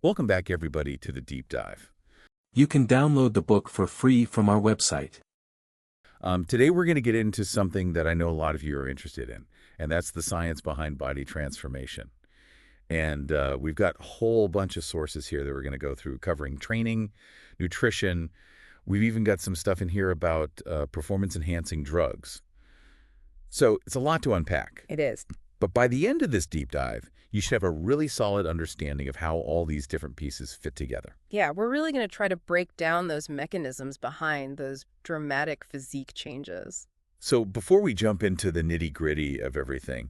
Welcome back, everybody, to the deep dive. You can download the book for free from our website. Today, we're going to get into something that I know a lot of you are interested in, and that's the science behind body transformation. And we've got a whole bunch of sources here that we're going to go through, covering training, nutrition. We've even got some stuff in here about performance-enhancing drugs. So it's a lot to unpack. It is. But by the end of this deep dive, you should have a really solid understanding of how all these different pieces fit together. Yeah, we're really going to try to break down those mechanisms behind those dramatic physique changes. So before we jump into the nitty-gritty of everything,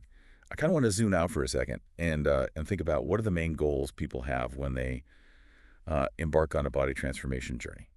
I kind of want to zoom out for a second and think about what are the main goals people have when they embark on a body transformation journey.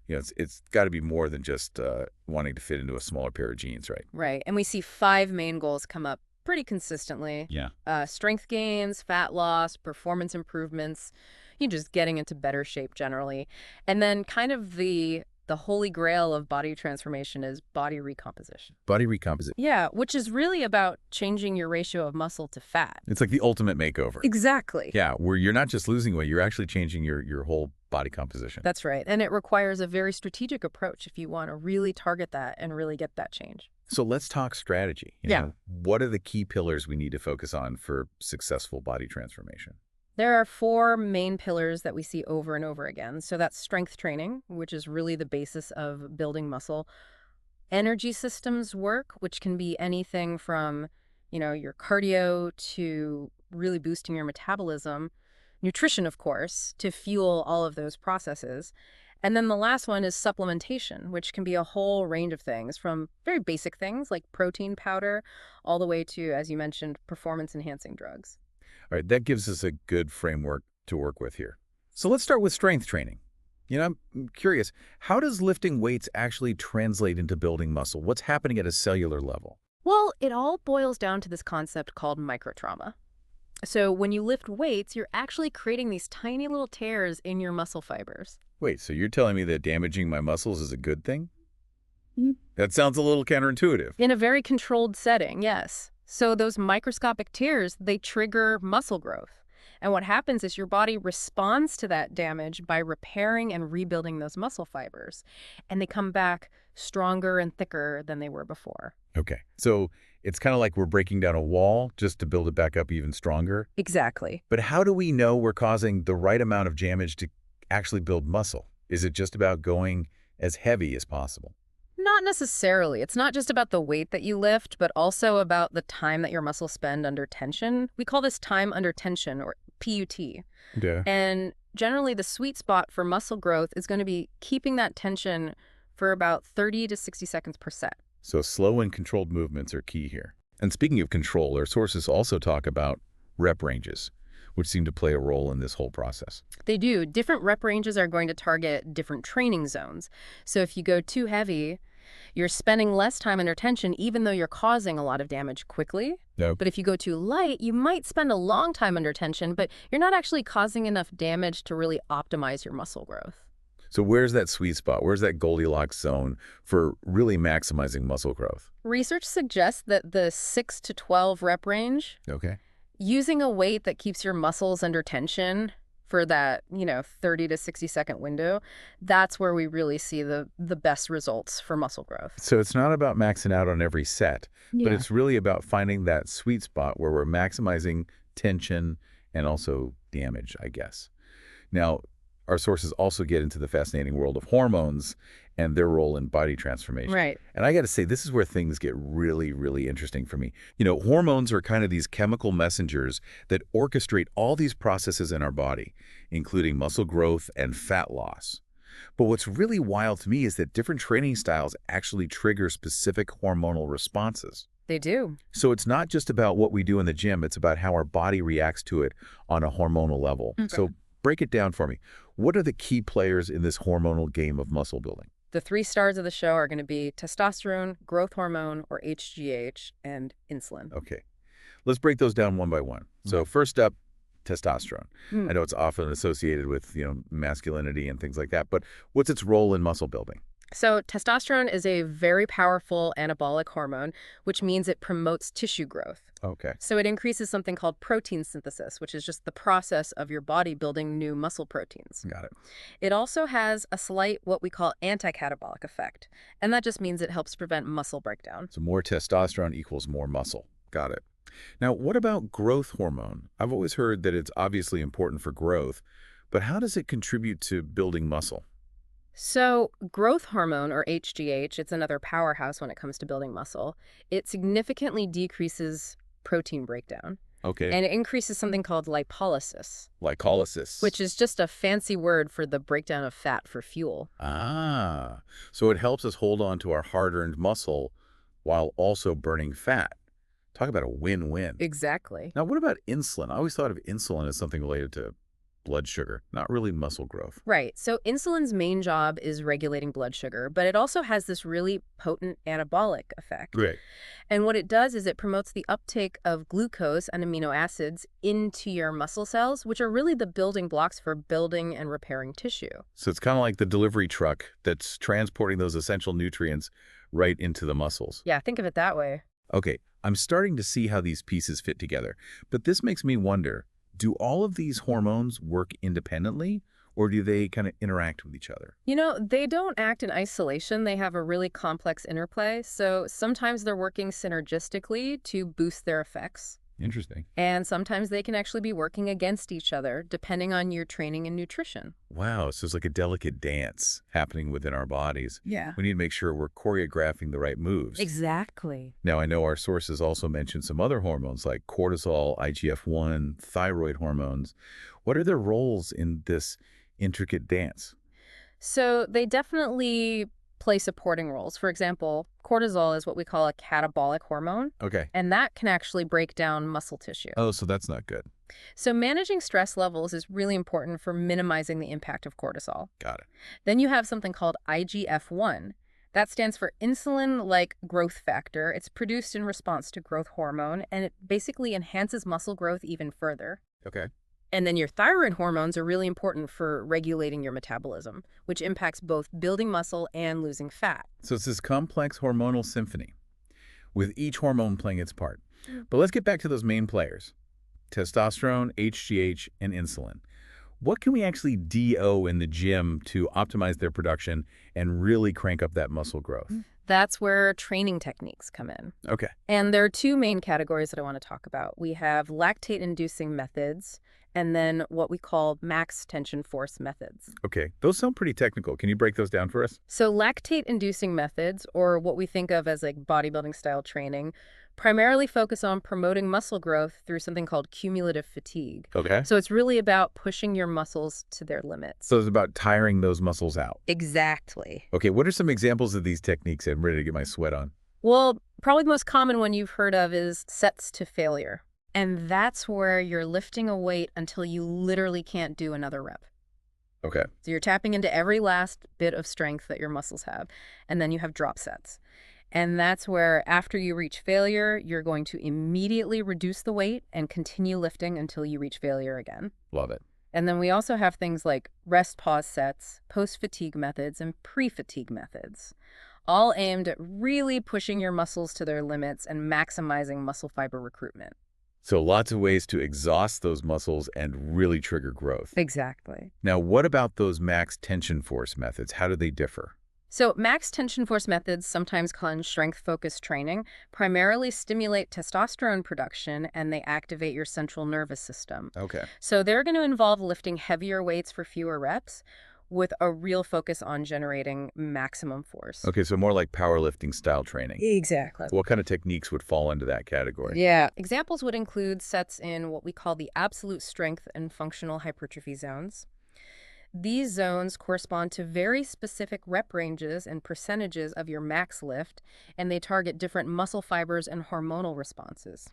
You know, it's got to be more than just wanting to fit into a smaller pair of jeans, right? Right. And we see 5 main goals come up pretty consistently. Yeah. Strength gains, fat loss, performance improvements, you're just getting into better shape generally. And then kind of the holy grail of body transformation is body recomposition. Body recomposition. Yeah, which is really about changing your ratio of muscle to fat. It's like the ultimate makeover. Exactly. Yeah, where you're not just losing weight, you're actually changing your whole body composition. That's right. And it requires a very strategic approach if you want to really target that and really get that change. So let's talk strategy. You know, what are the key pillars we need to focus on for successful body transformation? There are 4 main pillars that we see over and over again. So that's strength training, which is really the basis of building muscle. Energy systems work, which can be anything from, your cardio to really boosting your metabolism. Nutrition, of course, to fuel all of those processes. And then the last one is supplementation, which can be a whole range of things, from very basic things like protein powder all the way to, as you mentioned, performance-enhancing drugs. All right, that gives us a good framework to work with here. So let's start with strength training. I'm curious, how does lifting weights actually translate into building muscle? What's happening at a cellular level? Well, it all boils down to this concept called microtrauma. So when you lift weights, you're actually creating these tiny little tears in your muscle fibers. Wait, so you're telling me that damaging my muscles is a good thing? That sounds a little counterintuitive. In a very controlled setting, yes. So those microscopic tears, they trigger muscle growth. And what happens is your body responds to that damage by repairing and rebuilding those muscle fibers. And they come back stronger and thicker than they were before. Okay, so it's kind of like we're breaking down a wall just to build it back up even stronger? Exactly. But how do we know we're causing the right amount of damage to actually build muscle? Is it just about going as heavy as possible? Not necessarily. It's not just about the weight that you lift, but also about the time that your muscles spend under tension. We call this time under tension, or PUT. Yeah. And generally, the sweet spot for muscle growth is going to be keeping that tension for about 30 to 60 seconds per set. So slow and controlled movements are key here. And speaking of control, our sources also talk about rep ranges, which seem to play a role in this whole process. They do. Different rep ranges are going to target different training zones. So if you go too heavy, you're spending less time under tension, even though you're causing a lot of damage quickly. Nope. But if you go too light, you might spend a long time under tension, but you're not actually causing enough damage to really optimize your muscle growth. So where's that sweet spot? Where's that Goldilocks zone for really maximizing muscle growth? Research suggests that the 6 to 12 rep range, Okay. using a weight that keeps your muscles under tension for that, 30 to 60 second window, that's where we really see the best results for muscle growth. So it's not about maxing out on every set, but it's really about finding that sweet spot where we're maximizing tension and also damage, I guess. Now, our sources also get into the fascinating world of hormones and their role in body transformation. Right. And I got to say, this is where things get really, really interesting for me. Hormones are kind of these chemical messengers that orchestrate all these processes in our body, including muscle growth and fat loss. But what's really wild to me is that different training styles actually trigger specific hormonal responses. They do. So it's not just about what we do in the gym, it's about how our body reacts to it on a hormonal level. Okay. So break it down for me. What are the key players in this hormonal game of muscle building? The 3 stars of the show are going to be testosterone, growth hormone, or HGH, and insulin. Okay. Let's break those down one by one. So first up, testosterone. I know it's often associated with, masculinity and things like that, but what's its role in muscle building? So testosterone is a very powerful anabolic hormone, which means it promotes tissue growth. Okay. So it increases something called protein synthesis, which is just the process of your body building new muscle proteins. Got it. It also has a slight what we call anti-catabolic effect, and that just means it helps prevent muscle breakdown. So more testosterone equals more muscle. Got it. Now, what about growth hormone? I've always heard that it's obviously important for growth, but how does it contribute to building muscle? So growth hormone, or HGH, it's another powerhouse when it comes to building muscle. It significantly decreases protein breakdown, Okay. and it increases something called lipolysis, Glycolysis. which is just a fancy word for the breakdown of fat for fuel. Ah, so it helps us hold on to our hard-earned muscle while also burning fat. Talk about a win-win. Exactly. Now, what about insulin? I always thought of insulin as something related to blood sugar, not really muscle growth. Right. So insulin's main job is regulating blood sugar, but it also has this really potent anabolic effect. Great. And what it does is it promotes the uptake of glucose and amino acids into your muscle cells, which are really the building blocks for building and repairing tissue. So it's kind of like the delivery truck that's transporting those essential nutrients right into the muscles. Yeah, think of it that way. Okay, I'm starting to see how these pieces fit together, but this makes me wonder, do all of these hormones work independently, or do they kind of interact with each other? You know, they don't act in isolation. They have a really complex interplay. So sometimes they're working synergistically to boost their effects. Interesting. And sometimes they can actually be working against each other, depending on your training and nutrition. Wow, so it's like a delicate dance happening within our bodies. Yeah. We need to make sure we're choreographing the right moves. Exactly. Now, I know our sources also mention some other hormones like cortisol, IGF-1, thyroid hormones. What are their roles in this intricate dance? So they definitely play supporting roles. For example, cortisol is what we call a catabolic hormone, Okay. and that can actually break down muscle tissue. Oh, so that's not good. So managing stress levels is really important for minimizing the impact of cortisol. Got it. Then you have something called IGF-1. That stands for insulin-like growth factor. It's produced in response to growth hormone, and it basically enhances muscle growth even further. Okay. And then your thyroid hormones are really important for regulating your metabolism, which impacts both building muscle and losing fat. So it's this complex hormonal symphony, with each hormone playing its part. But let's get back to those main players: testosterone, HGH, and insulin. What can we actually DO in the gym to optimize their production and really crank up that muscle growth? That's where training techniques come in. Okay. And there are two main categories that I want to talk about. We have lactate-inducing methods, and then what we call max tension force methods. Okay. Those sound pretty technical. Can you break those down for us? So lactate-inducing methods, or what we think of as like bodybuilding style training, primarily focus on promoting muscle growth through something called cumulative fatigue. Okay. So it's really about pushing your muscles to their limits. So it's about tiring those muscles out. Exactly. Okay, what are some examples of these techniques? I'm ready to get my sweat on. Well, probably the most common one you've heard of is sets to failure. And that's where you're lifting a weight until you literally can't do another rep. Okay. So you're tapping into every last bit of strength that your muscles have. And then you have drop sets. And that's where after you reach failure, you're going to immediately reduce the weight and continue lifting until you reach failure again. Love it. And then we also have things like rest pause sets, post-fatigue methods, and pre-fatigue methods, all aimed at really pushing your muscles to their limits and maximizing muscle fiber recruitment. So lots of ways to exhaust those muscles and really trigger growth. Exactly. Now, what about those max tension force methods? How do they differ? So max tension force methods, sometimes called strength-focused training, primarily stimulate testosterone production and they activate your central nervous system. Okay. So they're going to involve lifting heavier weights for fewer reps with a real focus on generating maximum force. Okay, so more like powerlifting style training. Exactly. What kind of techniques would fall into that category? Yeah. Examples would include sets in what we call the absolute strength and functional hypertrophy zones. These zones correspond to very specific rep ranges and percentages of your max lift, and they target different muscle fibers and hormonal responses.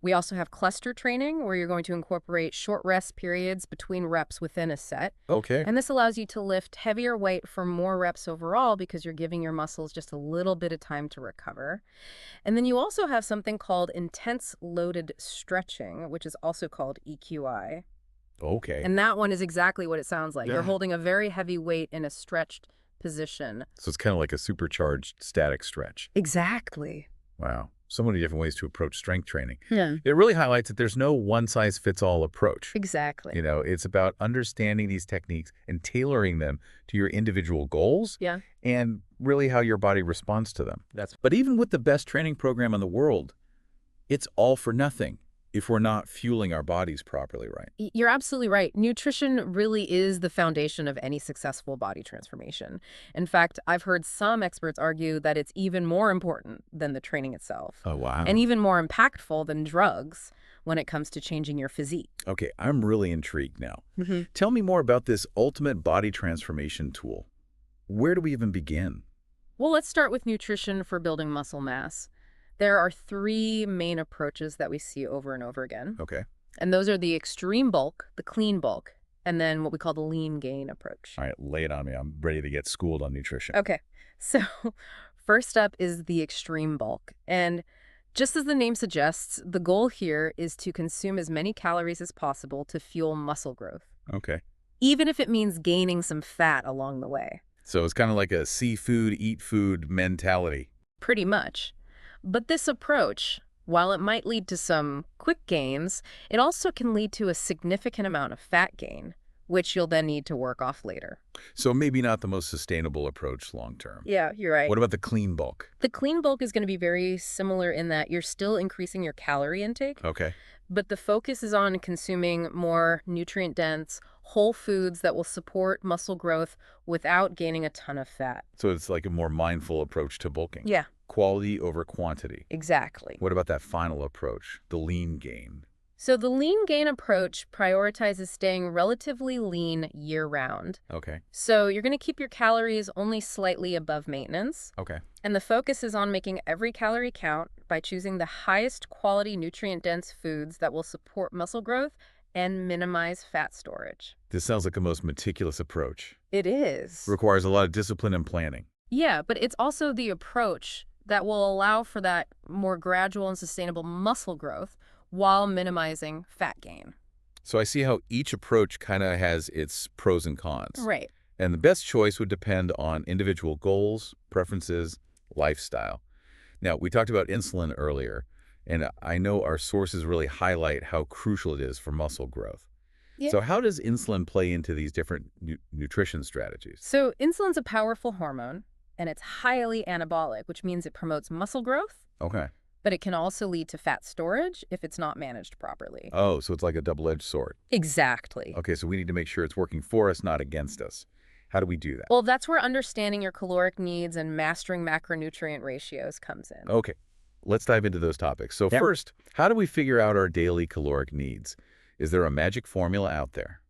We also have cluster training, where you're going to incorporate short rest periods between reps within a set. Okay. And this allows you to lift heavier weight for more reps overall because you're giving your muscles just a little bit of time to recover. And then you also have something called intense loaded stretching, which is also called EQI. Okay. And that one is exactly what it sounds like. Yeah. You're holding a very heavy weight in a stretched position. So it's kind of like a supercharged static stretch. Exactly. Wow. So many different ways to approach strength training. Yeah. It really highlights that there's no one-size-fits-all approach. Exactly. You know, it's about understanding these techniques and tailoring them to your individual goals and really how your body responds to them. But even with the best training program in the world, it's all for nothing if we're not fueling our bodies properly, right? You're absolutely right. Nutrition really is the foundation of any successful body transformation. In fact, I've heard some experts argue that it's even more important than the training itself. Oh, wow. And even more impactful than drugs when it comes to changing your physique. Okay, I'm really intrigued now. Tell me more about this ultimate body transformation tool. Where do we even begin? Well, let's start with nutrition for building muscle mass. There are 3 main approaches that we see over and over again. Okay. And those are the extreme bulk, the clean bulk, and then what we call the lean gain approach. All right, lay it on me. I'm ready to get schooled on nutrition. Okay, so first up is the extreme bulk. And just as the name suggests, the goal here is to consume as many calories as possible to fuel muscle growth, Okay. even if it means gaining some fat along the way. So it's kind of like a see food, eat food mentality. Pretty much. But this approach, while it might lead to some quick gains, it also can lead to a significant amount of fat gain, which you'll then need to work off later. So maybe not the most sustainable approach long term. Yeah, you're right. What about the clean bulk? The clean bulk is going to be very similar in that you're still increasing your calorie intake, Okay. but the focus is on consuming more nutrient-dense, whole foods that will support muscle growth without gaining a ton of fat. So it's like a more mindful approach to bulking. Yeah, Quality over quantity. exactly. What about that final approach, the lean gain? So the lean gain approach prioritizes staying relatively lean year-round. Okay. So you're going to keep your calories only slightly above maintenance, Okay. and the focus is on making every calorie count by choosing the highest quality nutrient-dense foods that will support muscle growth and minimize fat storage. This sounds like the most meticulous approach. It is. Requires a lot of discipline and planning. Yeah, but it's also the approach that will allow for that more gradual and sustainable muscle growth while minimizing fat gain. So I see how each approach kind of has its pros and cons. Right. And the best choice would depend on individual goals, preferences, lifestyle. Now, we talked about insulin earlier, and I know our sources really highlight how crucial it is for muscle growth. Yeah. So how does insulin play into these different nutrition strategies? So insulin's a powerful hormone, and it's highly anabolic, which means it promotes muscle growth, Okay. but it can also lead to fat storage if it's not managed properly. Oh, so it's like a double-edged sword. Exactly. Okay, so we need to make sure it's working for us, not against us. How do we do that? Well, that's where understanding your caloric needs and mastering macronutrient ratios comes in. Okay, let's dive into those topics. So Yep. first, how do we figure out our daily caloric needs? Is there a magic formula out there?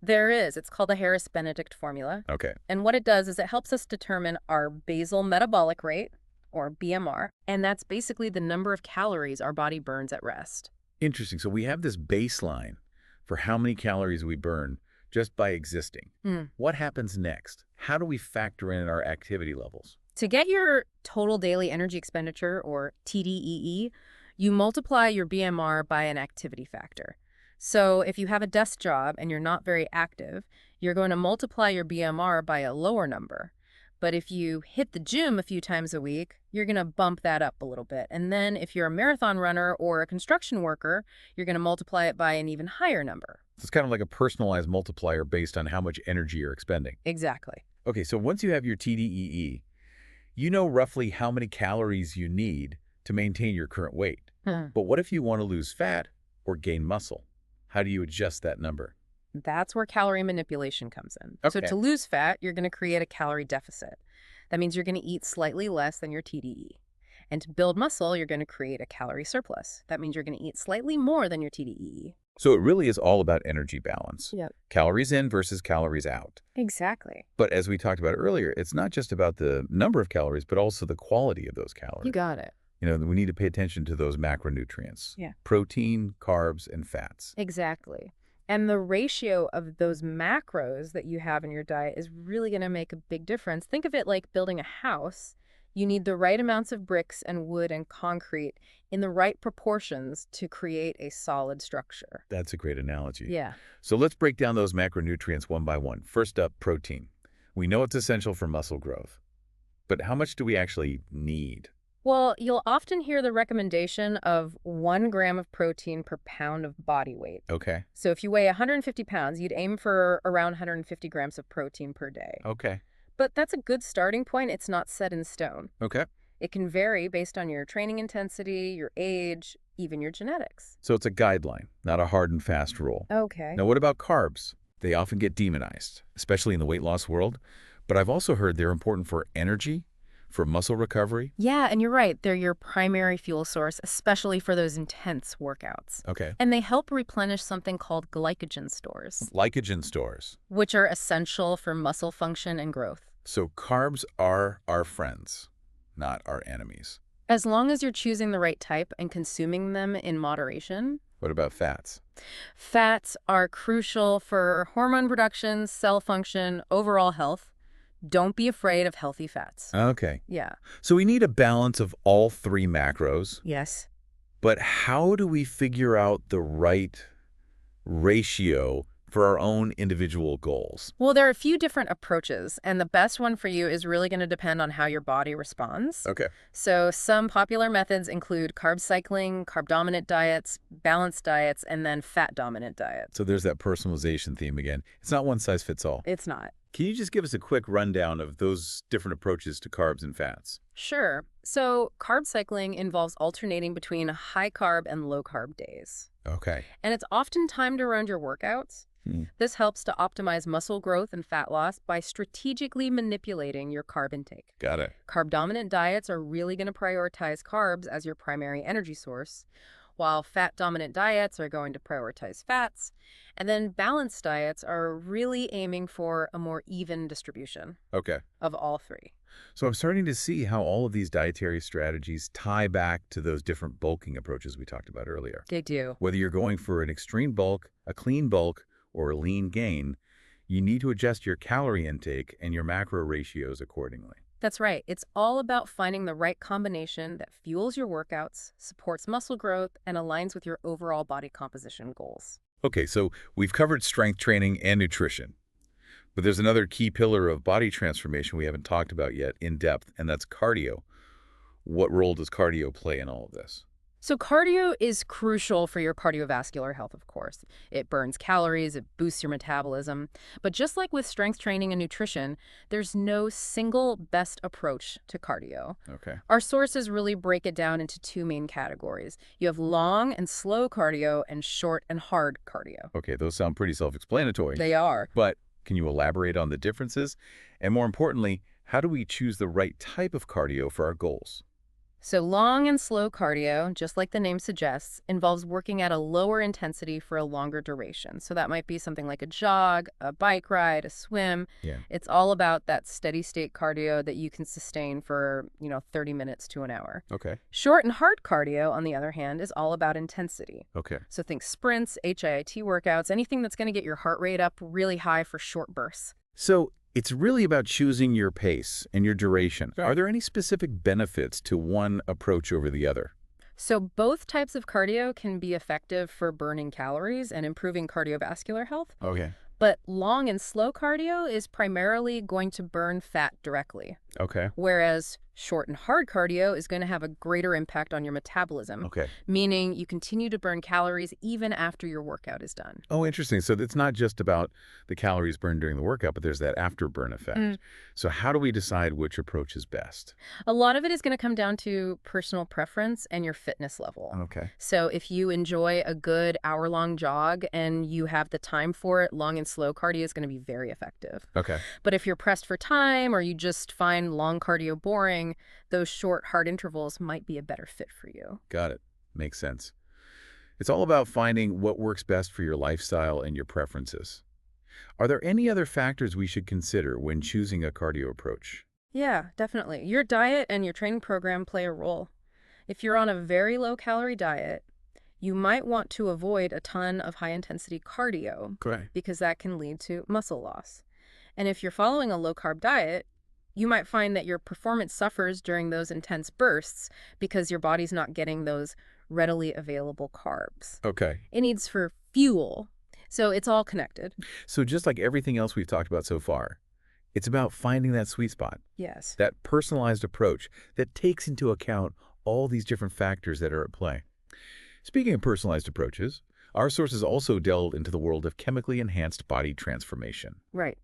There is. It's called the Harris-Benedict formula. Okay. And what it does is it helps us determine our basal metabolic rate, or BMR, and that's basically the number of calories our body burns at rest. Interesting. So we have this baseline for how many calories we burn just by existing. What happens next? How do we factor in our activity levels? To get your total daily energy expenditure, or TDEE, you multiply your BMR by an activity factor. So if you have a desk job and you're not very active, you're going to multiply your BMR by a lower number. But if you hit the gym a few times a week, you're going to bump that up a little bit. And then if you're a marathon runner or a construction worker, you're going to multiply it by an even higher number. It's kind of like a personalized multiplier based on how much energy you're expending. Exactly. Okay, so once you have your TDEE, you know roughly how many calories you need to maintain your current weight. But what if you want to lose fat or gain muscle? How do you adjust that number? That's where calorie manipulation comes in. So Okay. to lose fat, you're going to create a calorie deficit. That means you're going to eat slightly less than your TDE. And to build muscle, you're going to create a calorie surplus. That means you're going to eat slightly more than your TDE. So it really is all about energy balance. Yep. Calories in versus calories out. Exactly. But as we talked about earlier, it's not just about the number of calories, but also the quality of those calories. You got it. You know, we need to pay attention to those macronutrients. Yeah. Protein, carbs, and fats. Exactly. And the ratio of those macros that you have in your diet is really going to make a big difference. Think of it like building a house. You need the right amounts of bricks and wood and concrete in the right proportions to create a solid structure. That's a great analogy. Yeah. So let's break down those macronutrients one by one. First up, protein. We know it's essential for muscle growth. But how much do we actually need? Well, you'll often hear the recommendation of 1 gram of protein per pound of body weight. Okay. So if you weigh 150 pounds, you'd aim for around 150 grams of protein per day. Okay. But that's a good starting point. It's not set in stone. Okay. It can vary based on your training intensity, your age, even your genetics. So it's a guideline, not a hard and fast rule. Okay. Now, what about carbs? They often get demonized, especially in the weight loss world. But I've also heard they're important for energy, for muscle recovery. Yeah, and you're right. They're your primary fuel source, especially for those intense workouts. Okay. And they help replenish something called glycogen stores, Glycogen stores. which are essential for muscle function and growth. So carbs are our friends, not our enemies. As long as you're choosing the right type and consuming them in moderation. What about fats? Fats are crucial for hormone production, cell function, overall health. Don't be afraid of healthy fats. Okay. Yeah. So we need a balance of all three macros, Yes. but how do we figure out the right ratio for our own individual goals? Well, there are a few different approaches, and the best one for you is really going to depend on how your body responds. Okay. So some popular methods include carb cycling, carb-dominant diets, balanced diets, and then fat-dominant diets. So there's that personalization theme again. It's not one size fits all. It's not. Can you just give us a quick rundown of those different approaches to carbs and fats? Sure. So carb cycling involves alternating between high-carb and low-carb days. Okay. And it's often timed around your workouts. This helps to optimize muscle growth and fat loss by strategically manipulating your carb intake. Got it. Carb-dominant diets are really going to prioritize carbs as your primary energy source, while fat-dominant diets are going to prioritize fats. And then balanced diets are really aiming for a more even distribution Okay. of all three. So I'm starting to see how all of these dietary strategies tie back to those different bulking approaches we talked about earlier. They do. Whether you're going for an extreme bulk, a clean bulk, or a lean gain, you need to adjust your calorie intake and your macro ratios accordingly. That's right. It's all about finding the right combination that fuels your workouts, supports muscle growth, and aligns with your overall body composition goals. Okay, so we've covered strength training and nutrition. But there's another key pillar of body transformation we haven't talked about yet in depth, and that's cardio. What role does cardio play in all of this? So cardio is crucial for your cardiovascular health, of course. It burns calories, it boosts your metabolism. But just like with strength training and nutrition, there's no single best approach to cardio. Okay. Our sources really break it down into two main categories. You have long and slow cardio and short and hard cardio. Okay, those sound pretty self-explanatory. They are. But can you elaborate on the differences? And more importantly, how do we choose the right type of cardio for our goals? So long and slow cardio, just like the name suggests, involves working at a lower intensity for a longer duration. So that might be something like a jog, a bike ride, a swim. Yeah. It's all about that steady state cardio that you can sustain for, 30 minutes to an hour. Okay. Short and hard cardio, on the other hand, is all about intensity. Okay. So think sprints, HIIT workouts, anything that's going to get your heart rate up really high for short bursts. So it's really about choosing your pace and your duration. Right. Are there any specific benefits to one approach over the other? So both types of cardio can be effective for burning calories and improving cardiovascular health. Okay. But long and slow cardio is primarily going to burn fat directly, Okay. whereas short and hard cardio is going to have a greater impact on your metabolism, Okay. meaning you continue to burn calories even after your workout is done. Oh, interesting. So it's not just about the calories burned during the workout, but there's that afterburn effect. So how do we decide which approach is best? A lot of it is going to come down to personal preference and your fitness level. Okay. So if you enjoy a good hour-long jog and you have the time for it, long and slow cardio is going to be very effective. Okay. But if you're pressed for time or you just find long cardio boring, those short, hard intervals might be a better fit for you. Got it. Makes sense. It's all about finding what works best for your lifestyle and your preferences. Are there any other factors we should consider when choosing a cardio approach? Yeah, definitely. Your diet and your training program play a role. If you're on a very low-calorie diet, you might want to avoid a ton of high-intensity cardio Correct. because that can lead to muscle loss. And if you're following a low-carb diet, you might find that your performance suffers during those intense bursts because your body's not getting those readily available carbs. Okay. It needs for fuel. So it's all connected. So just like everything else we've talked about so far, It's about finding that sweet spot, Yes. that personalized approach that takes into account all these different factors that are at play. Speaking of personalized approaches, our sources also delved into the world of chemically enhanced body transformation. Right.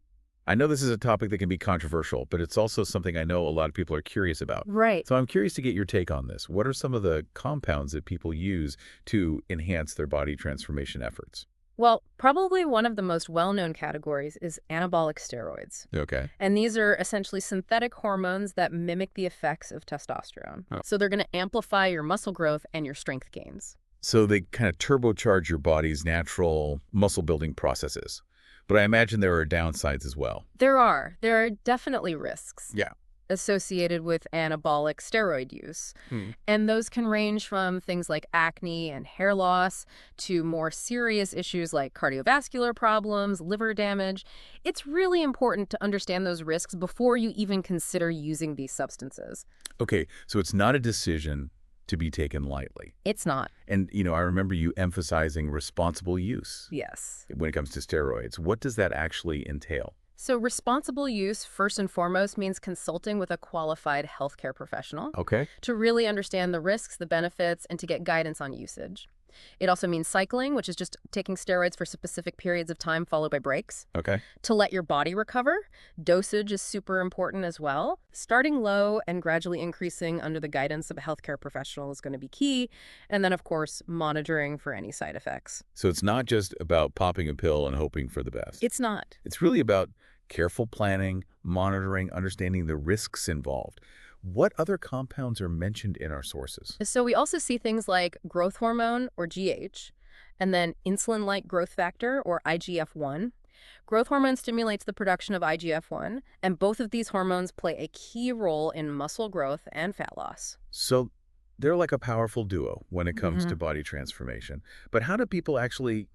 I know this is a topic that can be controversial, but it's also something I know a lot of people are curious about. Right. So I'm curious to get your take on this. What are some of the compounds that people use to enhance their body transformation efforts? Well, probably one of the most well-known categories is anabolic steroids. Okay. And these are essentially synthetic hormones that mimic the effects of testosterone. Oh. So they're going to amplify your muscle growth and your strength gains. So they kind of turbocharge your body's natural muscle-building processes. But I imagine there are downsides as well. There are definitely risks. Yeah. Associated with anabolic steroid use. And those can range from things like acne and hair loss to more serious issues like cardiovascular problems, liver damage. It's really important to understand those risks before you even consider using these substances. Okay, so it's not a decision to be taken lightly. It's not. And, I remember you emphasizing responsible use Yes. when it comes to steroids. What does that actually entail? So responsible use, first and foremost, means consulting with a qualified healthcare professional Okay. to really understand the risks, the benefits, and to get guidance on usage. It also means cycling, which is just taking steroids for specific periods of time followed by breaks. Okay. To let your body recover, dosage is super important as well. Starting low and gradually increasing under the guidance of a healthcare professional is going to be key. And then, of course, monitoring for any side effects. So it's not just about popping a pill and hoping for the best. It's not. It's really about careful planning, monitoring, understanding the risks involved. What other compounds are mentioned in our sources? So we also see things like growth hormone, or GH, and then insulin-like growth factor, or IGF-1. Growth hormone stimulates the production of IGF-1, and both of these hormones play a key role in muscle growth and fat loss. So they're like a powerful duo when it comes to body transformation. But how do people actually,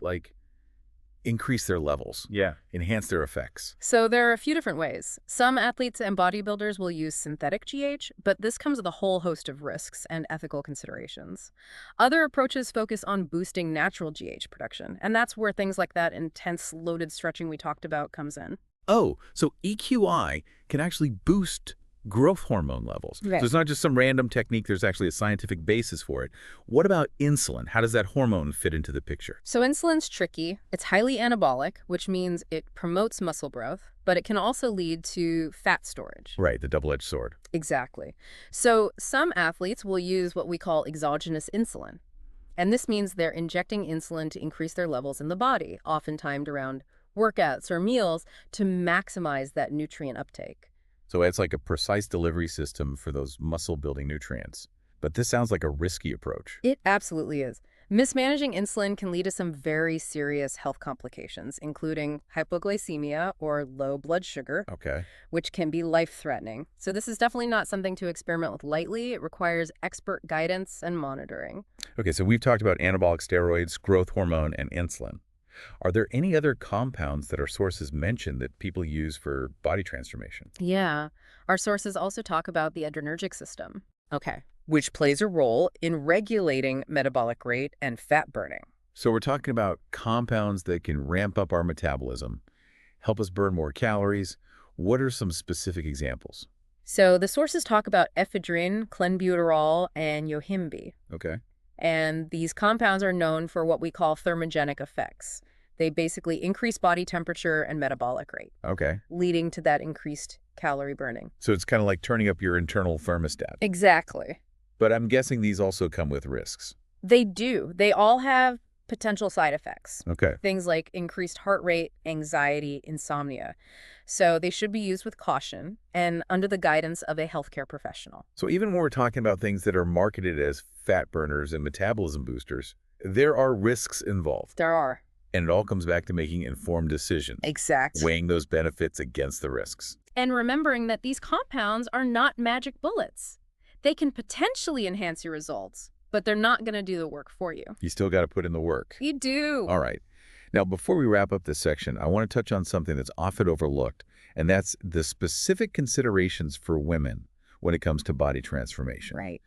increase their levels? Yeah. Enhance their effects? So there are a few different ways. Some athletes and bodybuilders will use synthetic GH, but this comes with a whole host of risks and ethical considerations. Other approaches focus on boosting natural GH production, and that's where things like that intense loaded stretching we talked about comes in. Oh, so EQI can actually boost growth hormone levels. Right. So it's not just some random technique, there's actually a scientific basis for it. What about insulin? How does that hormone fit into the picture? So insulin's tricky. It's highly anabolic, which means it promotes muscle growth, but it can also lead to fat storage. Right, the double-edged sword. Exactly. So some athletes will use what we call exogenous insulin. And this means they're injecting insulin to increase their levels in the body, often timed around workouts or meals, to maximize that nutrient uptake. So it's like a precise delivery system for those muscle-building nutrients. But this sounds like a risky approach. It absolutely is. Mismanaging insulin can lead to some very serious health complications, including hypoglycemia or low blood sugar, Okay. which can be life-threatening. So this is definitely not something to experiment with lightly. It requires expert guidance and monitoring. Okay, so we've talked about anabolic steroids, growth hormone, and insulin. Are there any other compounds that our sources mention that people use for body transformation? Yeah. Our sources also talk about the adrenergic system. Okay. Which plays a role in regulating metabolic rate and fat burning. So we're talking about compounds that can ramp up our metabolism, help us burn more calories. What are some specific examples? So the sources talk about ephedrine, clenbuterol, and yohimbe. Okay. And these compounds are known for what we call thermogenic effects. They basically increase body temperature and metabolic rate, Okay. leading to that increased calorie burning. So it's kind of like turning up your internal thermostat. Exactly. But I'm guessing these also come with risks. They do. They all have potential side effects. Okay. Things like increased heart rate, anxiety, insomnia. So they should be used with caution and under the guidance of a healthcare professional. So even when we're talking about things that are marketed as fat burners and metabolism boosters, there are risks involved. There are. And it all comes back to making informed decisions, Exactly. weighing those benefits against the risks. And remembering that these compounds are not magic bullets. They can potentially enhance your results, but they're not going to do the work for you. You still got to put in the work. You do. All right. Now, before we wrap up this section, I want to touch on something that's often overlooked, and that's the specific considerations for women when it comes to body transformation. Right.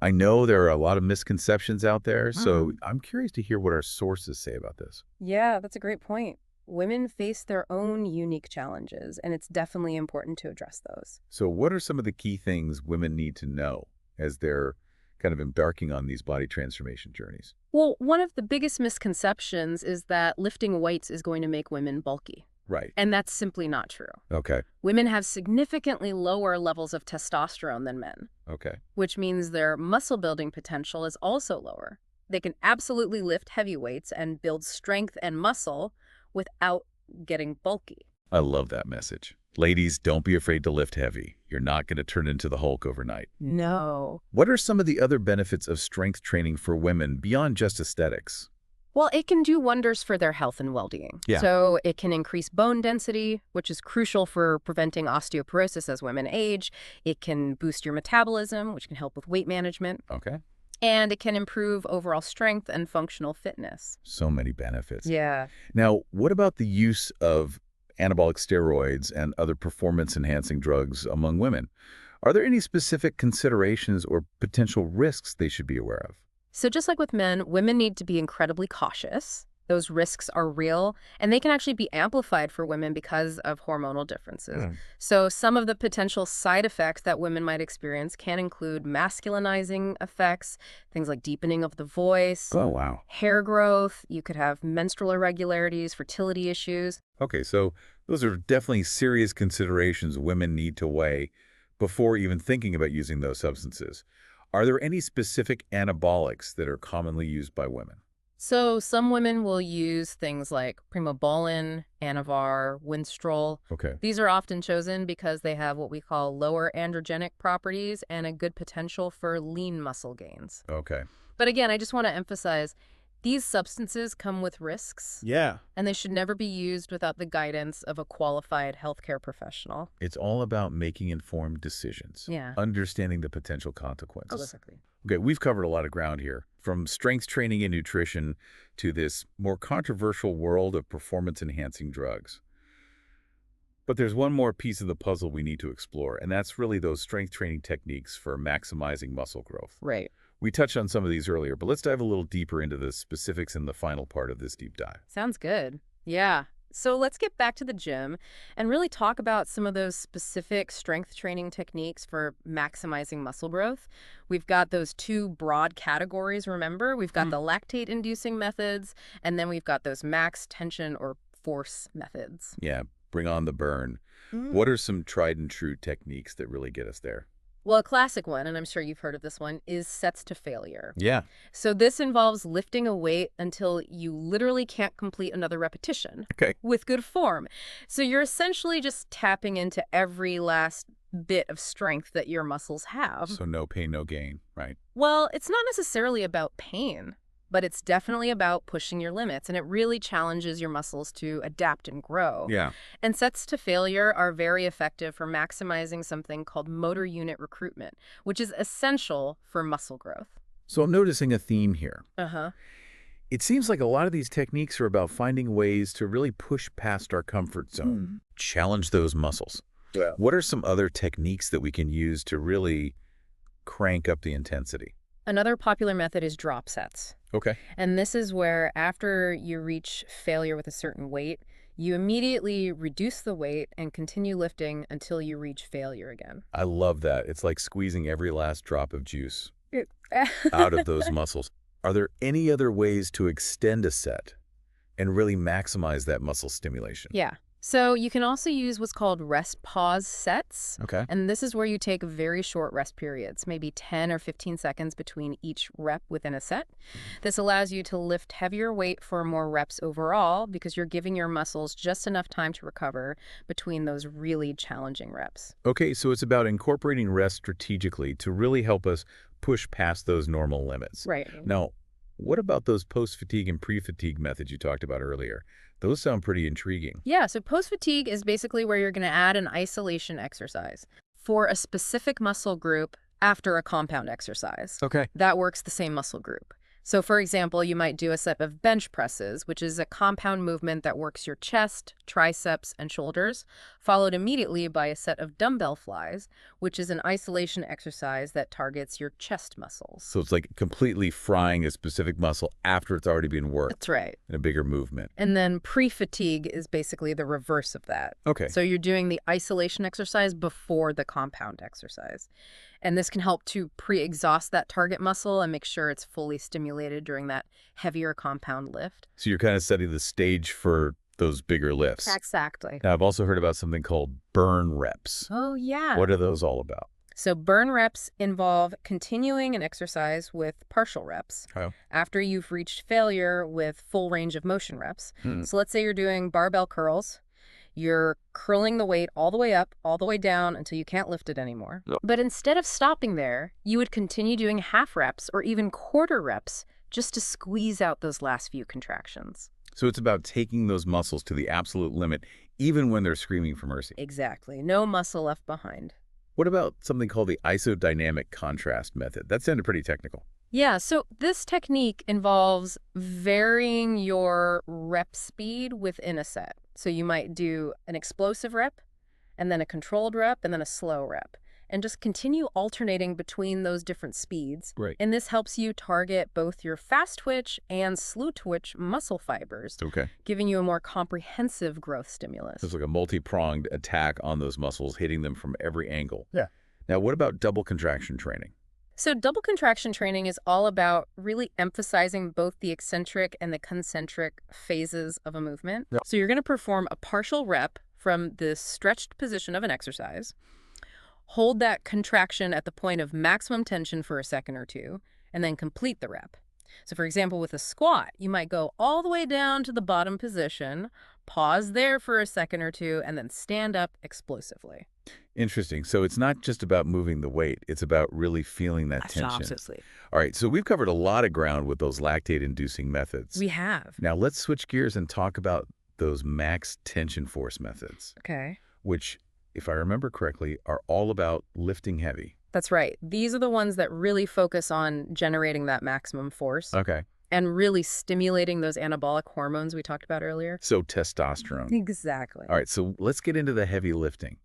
I know there are a lot of misconceptions out there, so I'm curious to hear what our sources say about this. Yeah, that's a great point. women face their own unique challenges, and it's definitely important to address those. So what are some of the key things women need to know as they're kind of embarking on these body transformation journeys? Well, one of the biggest misconceptions is that lifting weights is going to make women bulky. Right. And that's simply not true. Okay. Women have significantly lower levels of testosterone than men, Okay. which means their muscle building potential is also lower. They can absolutely lift heavy weights and build strength and muscle without getting bulky. I love that message. Ladies, don't be afraid to lift heavy. You're not going to turn into the Hulk overnight. No. What are some of the other benefits of strength training for women beyond just aesthetics? Well, it can do wonders for their health and well-being. Yeah. So it can increase bone density, which is crucial for preventing osteoporosis as women age. It can boost your metabolism, which can help with weight management. Okay. And it can improve overall strength and functional fitness. So many benefits. Yeah. Now, what about the use of anabolic steroids and other performance-enhancing drugs among women? Are there any specific considerations or potential risks they should be aware of? So just like with men, women need to be incredibly cautious. Those risks are real, and they can actually be amplified for women because of hormonal differences. So some of the potential side effects that women might experience can include masculinizing effects, things like deepening of the voice, Oh, wow. hair growth. You could have menstrual irregularities, fertility issues. Okay, so those are definitely serious considerations women need to weigh before even thinking about using those substances. Are there any specific anabolics that are commonly used by women? So some women will use things like primobolan, Anavar, Winstrol. Okay. These are often chosen because they have what we call lower androgenic properties and a good potential for lean muscle gains. Okay. But again, I just want to emphasize, these substances come with risks, Yeah. and they should never be used without the guidance of a qualified healthcare professional. It's all about making informed decisions. Yeah. Understanding the potential consequences. Exactly. Okay, we've covered a lot of ground here, from strength training and nutrition to this more controversial world of performance-enhancing drugs. But there's one more piece of the puzzle we need to explore, and that's really those strength training techniques for maximizing muscle growth. Right. We touched on some of these earlier, but let's dive a little deeper into the specifics in the final part of this deep dive. Sounds good. Yeah. So let's get back to the gym and really talk about some of those specific strength training techniques for maximizing muscle growth. We've got those two broad categories, remember? We've got the lactate-inducing methods, and then we've got those max tension or force methods. Yeah, bring on the burn. What are some tried and true techniques that really get us there? Well, a classic one, and I'm sure you've heard of this one, is sets to failure. Yeah. So this involves lifting a weight until you literally can't complete another repetition. Okay. With good form. So you're essentially just tapping into every last bit of strength that your muscles have. So no pain, no gain, right? Well, it's not necessarily about pain, but it's definitely about pushing your limits, and it really challenges your muscles to adapt and grow. Yeah. And sets to failure are very effective for maximizing something called motor unit recruitment, which is essential for muscle growth. So I'm noticing a theme here. Uh-huh. It seems like a lot of these techniques are about finding ways to really push past our comfort zone, challenge those muscles. Yeah. What are some other techniques that we can use to really crank up the intensity? Another popular method is drop sets. Okay. And this is where after you reach failure with a certain weight, you immediately reduce the weight and continue lifting until you reach failure again. I love that. It's like squeezing every last drop of juice out of those muscles. Are there any other ways to extend a set and really maximize that muscle stimulation? Yeah. So you can also use what's called rest pause sets. Okay. And this is where you take very short rest periods, maybe 10 or 15 seconds between each rep within a set. This allows you to lift heavier weight for more reps overall because you're giving your muscles just enough time to recover between those really challenging reps. Okay, so it's about incorporating rest strategically to really help us push past those normal limits. Right. Now, what about those post-fatigue and pre-fatigue methods you talked about earlier? Those sound pretty intriguing. Yeah, so post-fatigue is basically where you're going to add an isolation exercise for a specific muscle group after a compound exercise. Okay. That works the same muscle group. So, for example, you might do a set of bench presses, which is a compound movement that works your chest, triceps, and shoulders, followed immediately by a set of dumbbell flies, which is an isolation exercise that targets your chest muscles. So it's like completely frying a specific muscle after it's already been worked. That's right. In a bigger movement. And then pre-fatigue is basically the reverse of that. Okay. So you're doing the isolation exercise before the compound exercise. And this can help to pre-exhaust that target muscle and make sure it's fully stimulated during that heavier compound lift. So you're kind of setting the stage for those bigger lifts. Exactly. Now, I've also heard about something called burn reps. Oh, yeah. What are those all about? So burn reps involve continuing an exercise with partial reps after you've reached failure with full range of motion reps. So let's say you're doing barbell curls. You're curling the weight all the way up, all the way down until you can't lift it anymore. Yep. But instead of stopping there, you would continue doing half reps or even quarter reps just to squeeze out those last few contractions. So it's about taking those muscles to the absolute limit, even when they're screaming for mercy. Exactly. No muscle left behind. What about something called the isodynamic contrast method? That sounded pretty technical. Yeah, so this technique involves varying your rep speed within a set. So you might do an explosive rep, and then a controlled rep, and then a slow rep, and just continue alternating between those different speeds. Right. And this helps you target both your fast twitch and slow twitch muscle fibers, giving you a more comprehensive growth stimulus. It's like a multi-pronged attack on those muscles, hitting them from every angle. Yeah. Now, what about double contraction training? So double contraction training is all about really emphasizing both the eccentric and the concentric phases of a movement. Yep. So you're going to perform a partial rep from the stretched position of an exercise, hold that contraction at the point of maximum tension for a second or two, and then complete the rep. So for example, with a squat, you might go all the way down to the bottom position, pause there for a second or two, and then stand up explosively. Interesting. So it's not just about moving the weight. It's about really feeling that tension. Absolutely. All right. So we've covered a lot of ground with those lactate-inducing methods. We have. Now let's switch gears and talk about those max tension force methods. Okay. Which, if I remember correctly, are all about lifting heavy. That's right. These are the ones that really focus on generating that maximum force. Okay. And really stimulating those anabolic hormones we talked about earlier. So testosterone. Exactly. All right. So let's get into the heavy lifting.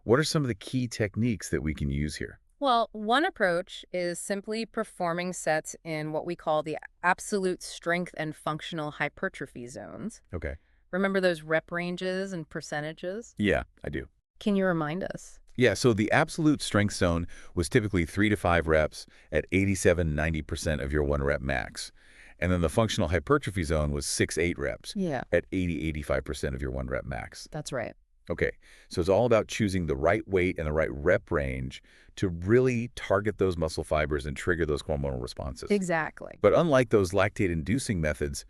What are some of the key techniques that we can use here? Well, one approach is simply performing sets in what we call the absolute strength and functional hypertrophy zones. Okay. Remember those rep ranges and percentages? Yeah, I do. Can you remind us? Yeah, so the absolute strength zone was typically 3 to 5 reps at 87–90% of your 1 rep max. And then the functional hypertrophy zone was 6–8 reps at 80–85% of your 1 rep max. That's right. Okay, so it's all about choosing the right weight and the right rep range to really target those muscle fibers and trigger those hormonal responses. Exactly. But unlike those lactate-inducing methods,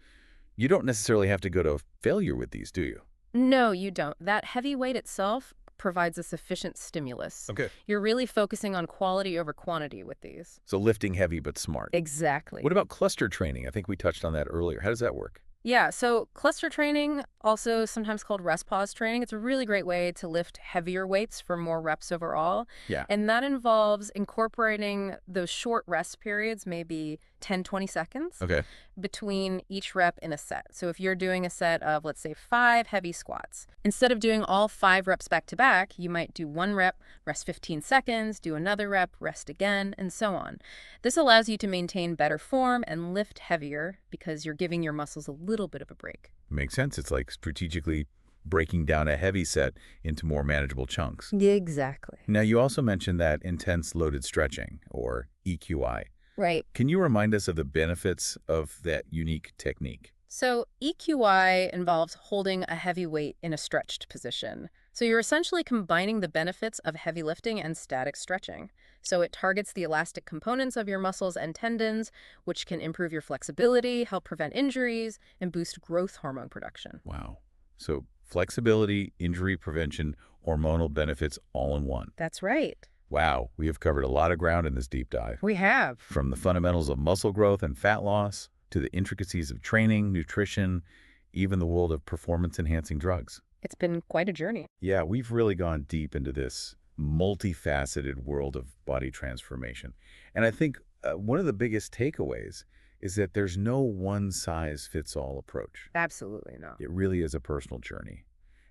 you don't necessarily have to go to failure with these, do you? No, you don't. That heavy weight itself provides a sufficient stimulus. Okay. You're really focusing on quality over quantity with these. So lifting heavy but smart. Exactly. What about cluster training? I think we touched on that earlier. How does that work? Yeah, so cluster training, also sometimes called rest pause training, it's a really great way to lift heavier weights for more reps overall. Yeah. And that involves incorporating those short rest periods, maybe 10–20 seconds, between each rep in a set. So if you're doing a set of, let's say, 5 heavy squats, instead of doing all 5 reps back to back, you might do 1 rep, rest 15 seconds, do another rep, rest again, and so on. This allows you to maintain better form and lift heavier because you're giving your muscles a little bit of a break. Makes sense. It's like strategically breaking down a heavy set into more manageable chunks. Exactly. Now, you also mentioned that intense loaded stretching, or EQI. Right. Can you remind us of the benefits of that unique technique? So EQI involves holding a heavy weight in a stretched position. So you're essentially combining the benefits of heavy lifting and static stretching. So it targets the elastic components of your muscles and tendons, which can improve your flexibility, help prevent injuries, and boost growth hormone production. Wow. So flexibility, injury prevention, hormonal benefits all in one. That's right. Wow, we have covered a lot of ground in this deep dive. We have. From the fundamentals of muscle growth and fat loss, to the intricacies of training, nutrition, even the world of performance-enhancing drugs. It's been quite a journey. Yeah, we've really gone deep into this multifaceted world of body transformation. And I think one of the biggest takeaways is that there's no one-size-fits-all approach. Absolutely not. It really is a personal journey.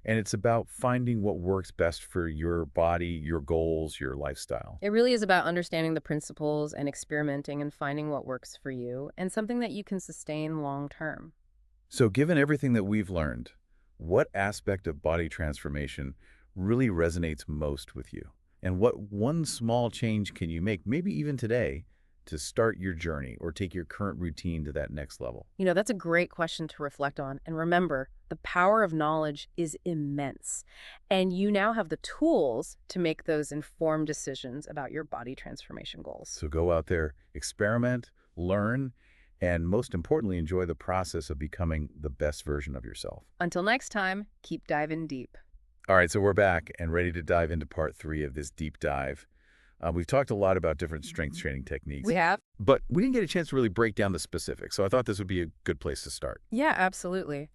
And it's about finding what works best for your body, your goals, your lifestyle. It really is about understanding the principles and experimenting and finding what works for you and something that you can sustain long term. So given everything that we've learned, what aspect of body transformation really resonates most with you? And what one small change can you make, maybe even today, to start your journey or take your current routine to that next level? You know, that's a great question to reflect on. And remember, the power of knowledge is immense. And you now have the tools to make those informed decisions about your body transformation goals. So go out there, experiment, learn, and most importantly, enjoy the process of becoming the best version of yourself. Until next time, keep diving deep. All right, so we're back and ready to dive into part 3 of this deep dive. We've talked a lot about different strength training techniques. We have? But we didn't get a chance to really break down the specifics, so I thought this would be a good place to start. Yeah, absolutely.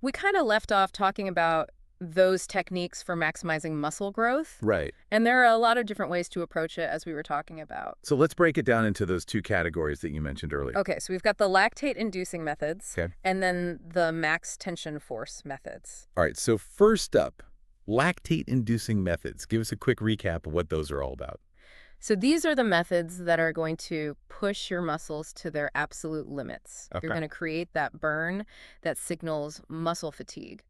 We kind of left off talking about those techniques for maximizing muscle growth. Right. And there are a lot of different ways to approach it, as we were talking about. So let's break it down into those 2 categories that you mentioned earlier. Okay, so we've got the lactate-inducing methods Okay. and then the max tension force methods. All right, so first up, lactate-inducing methods. Give us a quick recap of what those are all about. So these are the methods that are going to push your muscles to their absolute limits. Okay. You're going to create that burn that signals muscle fatigue,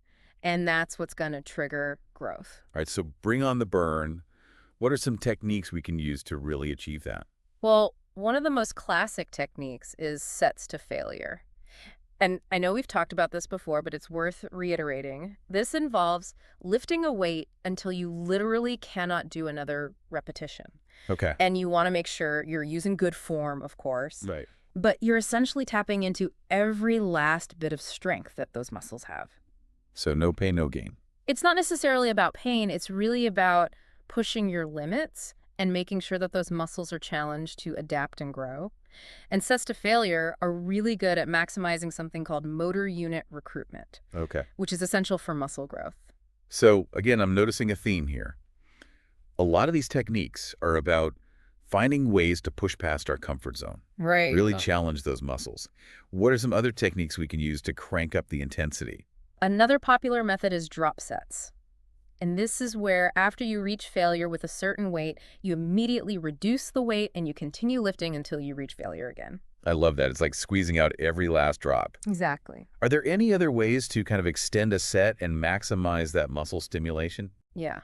and that's what's going to trigger growth. All right, so bring on the burn. What are some techniques we can use to really achieve that? Well, one of the most classic techniques is sets to failure. And I know we've talked about this before, but it's worth reiterating. This involves lifting a weight until you literally cannot do another repetition. Okay. And you want to make sure you're using good form, of course. Right. But you're essentially tapping into every last bit of strength that those muscles have. So no pain, no gain. It's not necessarily about pain. It's really about pushing your limits and making sure that those muscles are challenged to adapt and grow. And sets to failure are really good at maximizing something called motor unit recruitment, Okay. which is essential for muscle growth. So again, I'm noticing a theme here. A lot of these techniques are about finding ways to push past our comfort zone, Right. really challenge those muscles. What are some other techniques we can use to crank up the intensity? Another popular method is drop sets. And this is where, after you reach failure with a certain weight, you immediately reduce the weight and you continue lifting until you reach failure again. I love that. It's like squeezing out every last drop. Exactly. Are there any other ways to kind of extend a set and maximize that muscle stimulation? Yeah.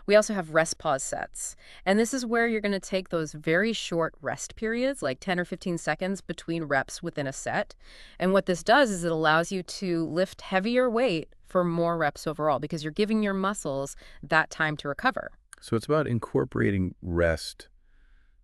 We also have rest pause sets. And this is where you're going to take those very short rest periods, like 10 or 15 seconds between reps within a set. And what this does is it allows you to lift heavier weight for more reps overall because you're giving your muscles that time to recover. So it's about incorporating rest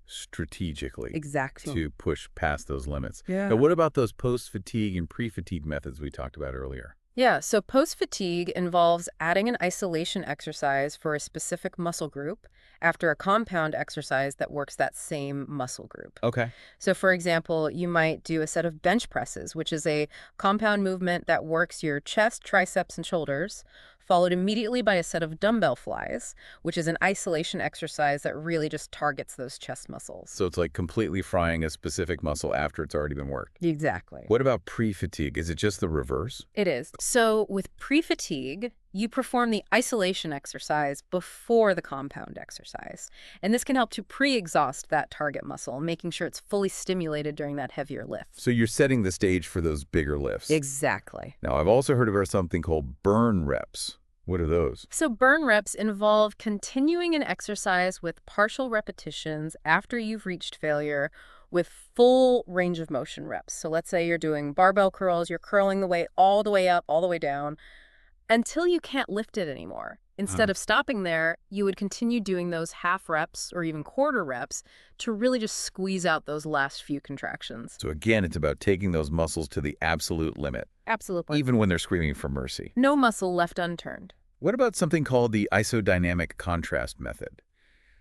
strategically. Exactly. To push past those limits. Yeah. Now, what about those post-fatigue and pre-fatigue methods we talked about earlier? Yeah, so post-fatigue involves adding an isolation exercise for a specific muscle group after a compound exercise that works that same muscle group. Okay. So for example, you might do a set of bench presses, which is a compound movement that works your chest, triceps, and shoulders, followed immediately by a set of dumbbell flies, which is an isolation exercise that really just targets those chest muscles. So it's like completely frying a specific muscle after it's already been worked. Exactly. What about pre-fatigue? Is it just the reverse? It is. So with pre-fatigue, you perform the isolation exercise before the compound exercise. And this can help to pre-exhaust that target muscle, making sure it's fully stimulated during that heavier lift. So you're setting the stage for those bigger lifts. Exactly. Now, I've also heard about something called burn reps. What are those? So burn reps involve continuing an exercise with partial repetitions after you've reached failure with full range of motion reps. So let's say you're doing barbell curls, you're curling the weight all the way up, all the way down, until you can't lift it anymore. Instead of stopping there, you would continue doing those half reps or even quarter reps to really just squeeze out those last few contractions. So again, it's about taking those muscles to the absolute limit, Absolutely. even when they're screaming for mercy. No muscle left unturned. What about something called the isodynamic contrast method?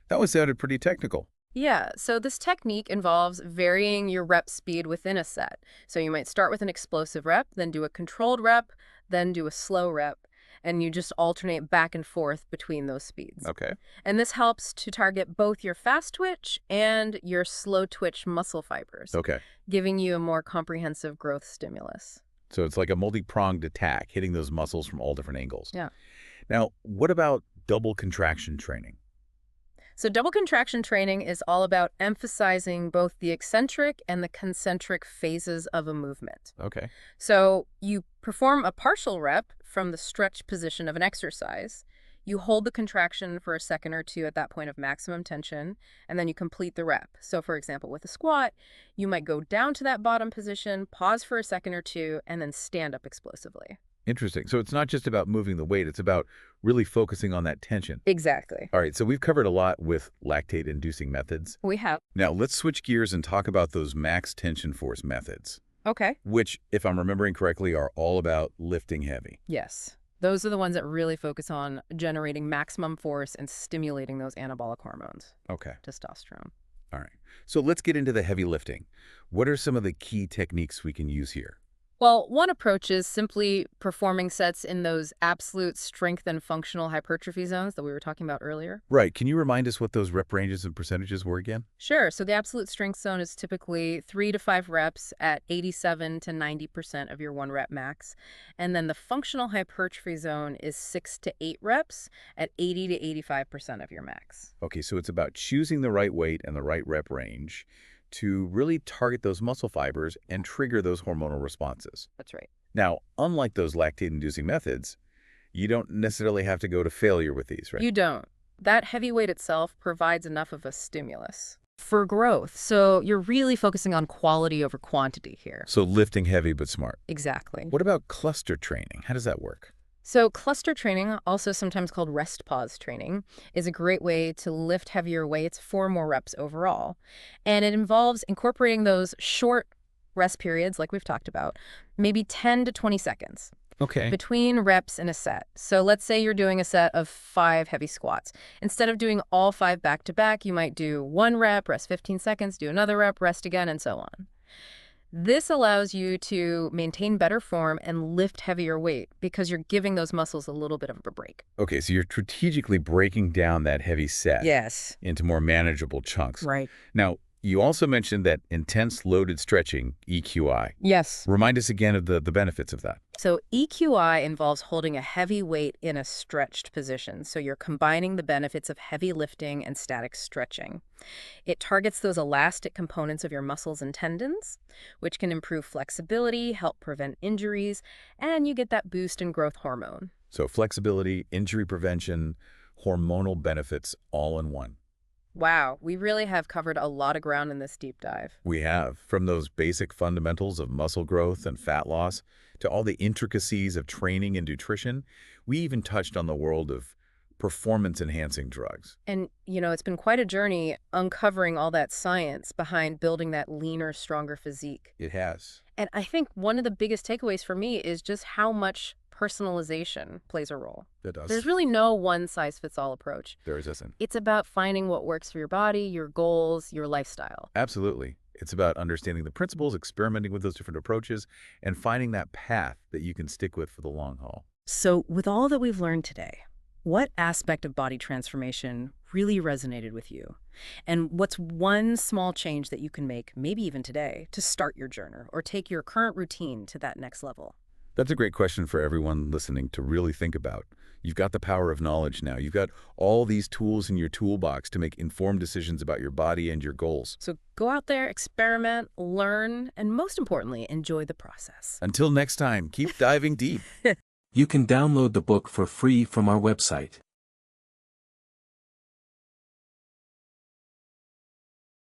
That one sounded pretty technical. Yeah, so this technique involves varying your rep speed within a set. So you might start with an explosive rep, then do a controlled rep, then do a slow rep. and you just alternate back and forth between those speeds. Okay. And this helps to target both your fast twitch and your slow twitch muscle fibers, Okay. giving you a more comprehensive growth stimulus. So it's like a multi-pronged attack, hitting those muscles from all different angles. Yeah. Now, what about double contraction training? So double contraction training is all about emphasizing both the eccentric and the concentric phases of a movement. Okay. So you perform a partial rep from the stretch position of an exercise. You hold the contraction for a second or two at that point of maximum tension, and then you complete the rep. So for example, with a squat, you might go down to that bottom position, pause for a second or two, and then stand up explosively. Interesting. So it's not just about moving the weight, it's about really focusing on that tension. Exactly. All right, so we've covered a lot with lactate-inducing methods. We have. Now, let's switch gears and talk about those max tension force methods, Okay. which, if I'm remembering correctly, are all about lifting heavy. Yes. Those are the ones that really focus on generating maximum force and stimulating those anabolic hormones, Okay. testosterone. All right. So let's get into the heavy lifting. What are some of the key techniques we can use here? Well, one approach is simply performing sets in those absolute strength and functional hypertrophy zones that we were talking about earlier. Right. Can you remind us what those rep ranges and percentages were again? Sure. So the absolute strength zone is typically 3 to 5 reps at 87 to 90% of your 1 rep max. And then the functional hypertrophy zone is 6 to 8 reps at 80 to 85% of your max. Okay, so it's about choosing the right weight and the right rep range to really target those muscle fibers and trigger those hormonal responses. That's right. Now, unlike those lactate-inducing methods, you don't necessarily have to go to failure with these, right? You don't. That heavy weight itself provides enough of a stimulus for growth. So you're really focusing on quality over quantity here. So lifting heavy but smart. Exactly. What about cluster training? How does that work? So cluster training, also sometimes called rest pause training, is a great way to lift heavier weights for more reps overall. And it involves incorporating those short rest periods like we've talked about, maybe 10 to 20 seconds Okay. between reps in a set. So let's say you're doing a set of 5 heavy squats. Instead of doing all 5 back to back, you might do 1 rep, rest 15 seconds, do another rep, rest again, and so on. This allows you to maintain better form and lift heavier weight because you're giving those muscles a little bit of a break. Okay, so you're strategically breaking down that heavy set Yes. into more manageable chunks. Right. Now, you also mentioned that intense loaded stretching, EQI. Yes. Remind us again of the benefits of that. So EQI involves holding a heavy weight in a stretched position. So you're combining the benefits of heavy lifting and static stretching. It targets those elastic components of your muscles and tendons, which can improve flexibility, help prevent injuries, and you get that boost in growth hormone. So flexibility, injury prevention, hormonal benefits all in one. Wow, we really have covered a lot of ground in this deep dive. We have, from those basic fundamentals of muscle growth and fat loss to all the intricacies of training and nutrition. We even touched on the world of performance-enhancing drugs. And, it's been quite a journey uncovering all that science behind building that leaner, stronger physique. It has. And I think one of the biggest takeaways for me is just how much personalization plays a role. It does. There's really no one-size-fits-all approach. There isn't. It's about finding what works for your body, your goals, your lifestyle. Absolutely. It's about understanding the principles, experimenting with those different approaches, and finding that path that you can stick with for the long haul. So with all that we've learned today, what aspect of body transformation really resonated with you? And what's one small change that you can make, maybe even today, to start your journey or take your current routine to that next level? That's a great question for everyone listening to really think about. You've got the power of knowledge now. You've got all these tools in your toolbox to make informed decisions about your body and your goals. So go out there, experiment, learn, and most importantly, enjoy the process. Until next time, keep diving deep. You can download the book for free from our website.